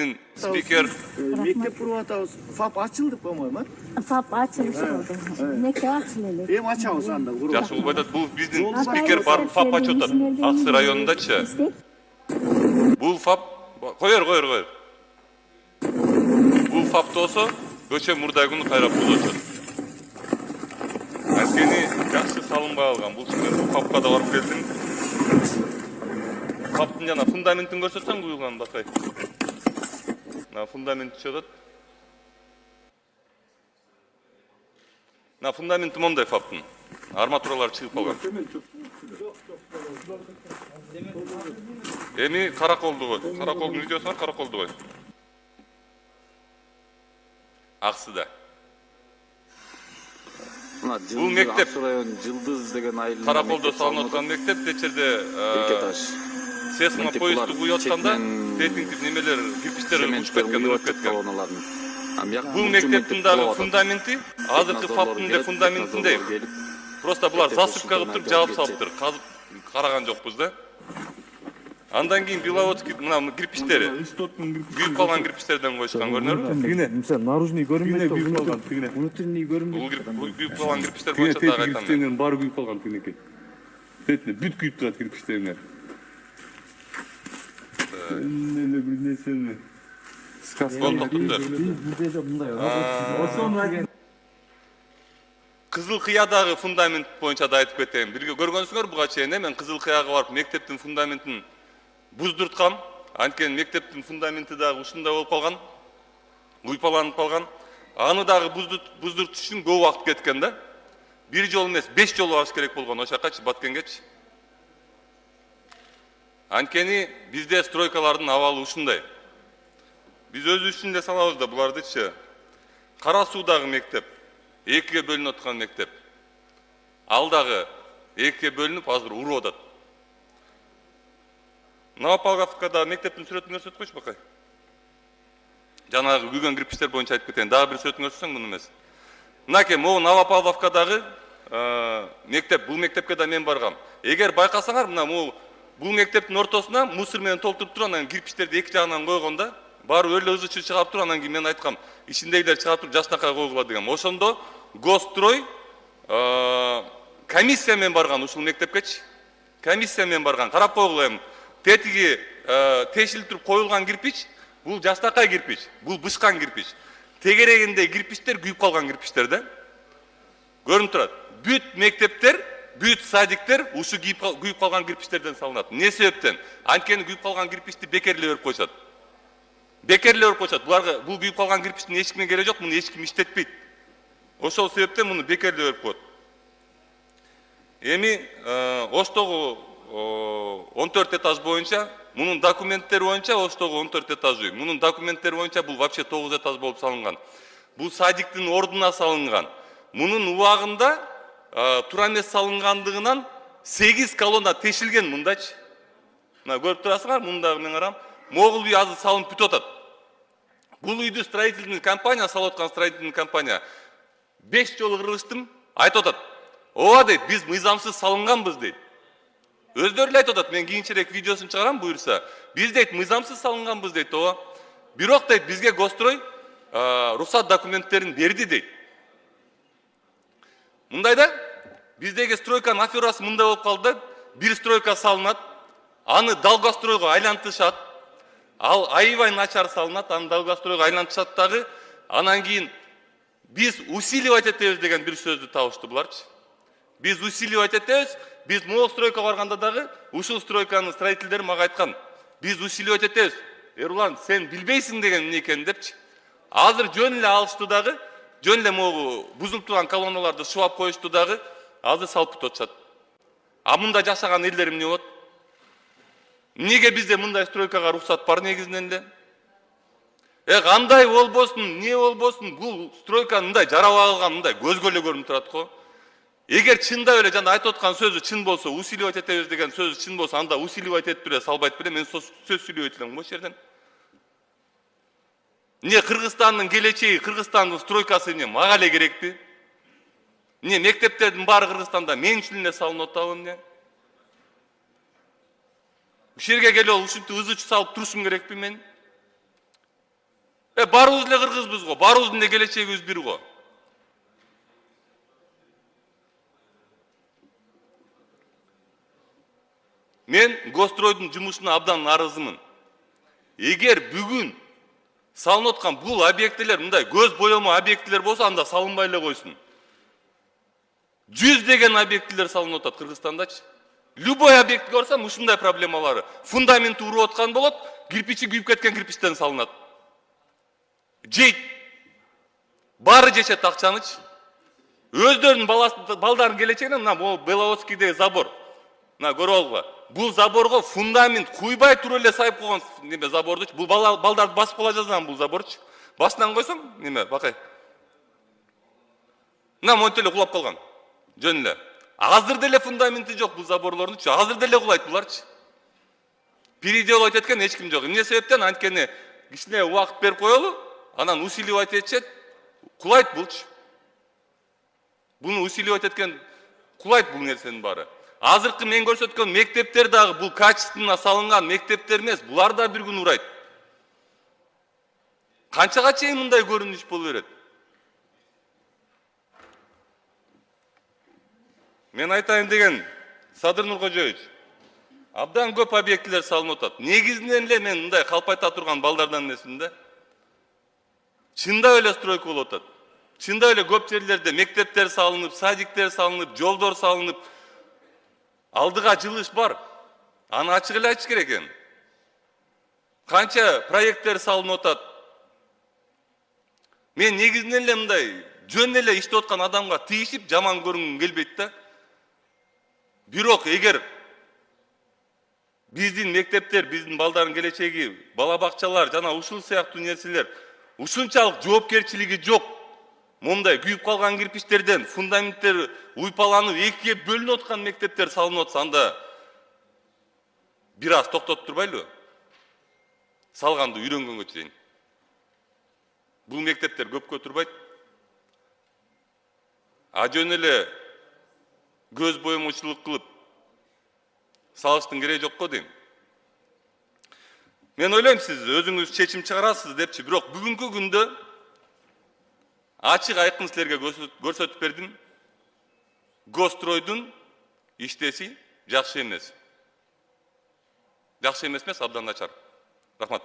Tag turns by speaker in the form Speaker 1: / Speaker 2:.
Speaker 1: биздин спикер.
Speaker 2: Мектеп куруп атабыз. ФАП ачылды, по-моему.
Speaker 3: ФАП ачылып болду. Неке ачыл эле.
Speaker 2: Эми ачабыз анда куруп.
Speaker 1: Жакшы болуп атат. Бул биздин спикер барып ФАП ачып атат. Аксы районундачы. Бул ФАП койор. Бул ФАП болсо көчө мурдай күнү кайра бузулат. Анткени жакшы салынбай алган. Бул ФАПка да барып келдим. ФАПтын жана фундаментин көрсөтсөң куюлган бакай. На фундамент чыгат. На фундаменти мондай ФАПтын. Арматуралар чыгып калган. Эми караколду кой. Караколдун видеосу бар, караколду кой. Аксыда. Бул мектеп
Speaker 4: Жылдыз деген айылында
Speaker 1: караколдо салынып аткан мектеп течерде сесма поезду куюп атканда тетиңтип немелер кирпичтер учуп кеткен, урап кеткен. Бул мектептин дагы фундаменти азыркы ФАПтын да фундаментиндей. Просто булар засыпка кылып туруп жаап салыптыр. Казып караган жокпуз да. Андан кийин беловодский мына кирпичтери күйүп калган кирпичтерден коюшкан көрүнөрбү?
Speaker 5: Тигине, мисалы наружный көрүнбөйт,
Speaker 6: күйүп калган, тигине.
Speaker 5: внутренний көрүнбөйт.
Speaker 1: Бул күйүп калган кирпичтер боюнча дагы айтам.
Speaker 6: Кирпичтердин баары күйүп калган тигинеке. Тетине бүт күйүп турат кирпичтериңер. Эле бир нерсени
Speaker 1: Кызыл Кыядагы фундамент боюнча да айтып кетейин. Бирге көргөнсүңөр буга чейин мен Кызыл Кыяга барып мектептин фундаментин буздурткам. Анткени мектептин фундаменти дагы ушундай болуп калган. Уйпаланып калган. Аны дагы буздуртуш үчүн көп убакыт кеткен да. Бир жол эмес, 5 жол барыш керек болгон ошакачы Баткенгечи. Анткени бизде стройкалардын абалы ушундай. Биз өзүбүз үчүн эле салабыз да булардычы. Кара Суудагы мектеп, экиге бөлүнүп аткан мектеп. Ал дагы экиге бөлүнүп азыр уруп атат. Новопавловскада мектептин сүрөтүн көрсөтүп койчу бакай. Жанагы күйгөн кирпичтер боюнча айтып кетейин. Дагы бир сүрөтүн көрсөтсөң муну эмес. Мынакей могу Новопавловкадагы мектеп, бул мектепке да мен баргам. Эгер байкасаңар, мына могу бул мектептин ортосуна мусор менен толтуруп туруп, анан кирпичтерди эки жагынан койгондо, баары өлө ызычы чыгарып туруп, анан кийин мен айткам, ичиндегилер чыгарып туруп жакшынакай койгула деген. Ошондо Госстрой комиссия менен барган ушул мектепкечи. Комиссия менен барган. Карап койгула эми. Тетиги тешилип туруп коюлган кирпич, бул жакшынакай кирпич, бул бышкан кирпич. Тегерегинде кирпичтер күйүп калган кирпичтер да. Көрүнүп турат. Бүт мектептер, бүт садиктер ушу күйүп калган кирпичтерден салынат. Не себептен? Анткени күйүп калган кирпичти бекерлеп берип койшат. Бекерлеп берип койшат. Буларга бул күйүп калган кирпичтин эч кимге кереги жок, муну эч ким иштетпейт. Ошол себептен муну бекерлеп берип коет. Эми Оштогу 14 этаж боюнча, мунун документтери боюнча Оштогу 14 этаж үй. Мунун документтери боюнча бул вообще 9 этаж болуп салынган. Бул садиктин ордуна салынган. Мунун убагында тура эмес салынгандыгынан 8 колонна тешилген мындачы. Мына көрүп турасыңар, мындагы мен карам. Могул үй азыр салынып бүтүп атат. Бул үйдү строительный компания салып аткан строительный компания 5 жолу кырылыштым, айтып атат. Ооба дейт, биз мыйзамсыз салынганбыз дейт. Өздөрү эле айтып атат, мен кийинчерээк видеосун чыгарам буюрса. Биз дейт мыйзамсыз салынганбыз дейт, ооба. Бирок дейт бизге Госстрой рухсат документтерин берди дейт. Мындайда биздеги стройканын аферасы мындай болуп калды. Бир стройка салынат, аны Долгостройго айлантышат. Ал аябай начар салынат, аны Долгостройго айлантышат дагы. Анан кийин биз усиливать этебиз деген бир сөздү табышты буларчы. Биз усиливать этебиз, биз могул стройка барганда дагы ушул стройканын строительдери мага айткан. Биз усиливать этебиз. Эрлан, сен билбейсиң деген эмне экенин депчи. Азыр жөн эле алышты дагы, жөн эле могу бузулуп турган колонналарды шубап коюшту дагы, азыр салып бүтүп атышат. А мында жашаган элдер эмне болот? Неге бизде мындай стройкага рухсат бар негизинен эле? Кандай болбосун, не болбосун, бул стройка мындай жарап алган, мындай көзгө эле көрүнүп турат го. Эгер чындап эле жана айтып аткан сөзү чын болсо, усиливать этебиз деген сөзү чын болсо, анда усиливать этип эле салбайт беле, мен сөз сүйлөйт элем го жерден. Не Кыргызстандын келечеги, Кыргызстандын стройкасы эмне мага эле керекпи? Не мектептердин баары Кыргызстанда мен үчүн эле салынып атабы эмне? Ушул жерге келип ушинтип ызычы салып турушум керекпи мен? Барыбыз эле кыргызбыз го, барыбыздын да келечегибиз бир го. Мен Гостройдун жумушуна абдан нааразымын. Эгер бүгүн салынып аткан бул объектилер мындай көз боёмо объектилер болсо, анда салынбай эле койсун. 100 деген объектилер салынып атат Кыргызстандачы. Любой объект көрсөм ушундай проблемалары. Фундаменти уруп аткан болот, кирпичи күйүп кеткен кирпичтен салынат. Жейт. Баары жешет акчанычы. Өздөрүнүн балдарын келечегине мына Беловодскийдеги забор. Мына көрүп алгыла. Бул заборго фундамент куйбай туруп эле сайып койгон неме забордучу. Бул балдарды басып кала жазган бул заборчу. Башынан койсоң, неме бакай. Мына монтип эле кулап калган. Жөн эле. Азыр деле фундаменти жок бул заборлордунчу. Азыр деле кулайт буларчы. Переделать эткен эч ким жок. Эмне себептен? Анткени кичине убакыт берип коелу, анан усиливать этишет, кулайт булчу. Буну усиливать эткен кулайт бул нерсенин баары. Азыркы мен көрсөткөн мектептер дагы бул качественно салынган мектептер эмес, булар да бир күн урайт. Канчага чейин мындай көрүнүш боло берет? Мен айтайын деген Садыр Нуркожоевич, абдан көп объектилер салынып атат. Негизинен эле мен мындай калпайта турган балдардан эмесмин да. Чындап эле стройка болуп атат. Чындап эле көп жерлерде мектептер салынып, садиктер салынып, жолдор салынып, алдыга жылыш бар. Аны ачык эле айтыш керек экен. Канча проекттер салынып атат. Мен негизинен эле мындай жөн эле иштеп аткан адамга тийишип жаман көрүнгүм келбейт да. Бирок эгер биздин мектептер, биздин балдардын келечеги, бала бакчалар жана ушул сыяктуу нерселер ушунчалык жоопкерчилиги жок. Мондай күйүп калган кирпичтерден фундаменттер уйпаланып экиге бөлүнүп аткан мектептер салынып атса, анда бир аз токтотуп турбайлыбы? Салганды үйрөнгөнгө чейин. Бул мектептер көпкө турбайт. Жөн эле көз боемочулук кылып салыштын кереги жок го дейм. Мен ойлойм, сиз өзүңүз чечим чыгарасыз депчи, бирок бүгүнкү күндө ачык айкын силерге көрсөтүп бердим. Гостройдун иштеси жакшы эмес. Жакшы эмес эмес, абдан начар. Рахмат.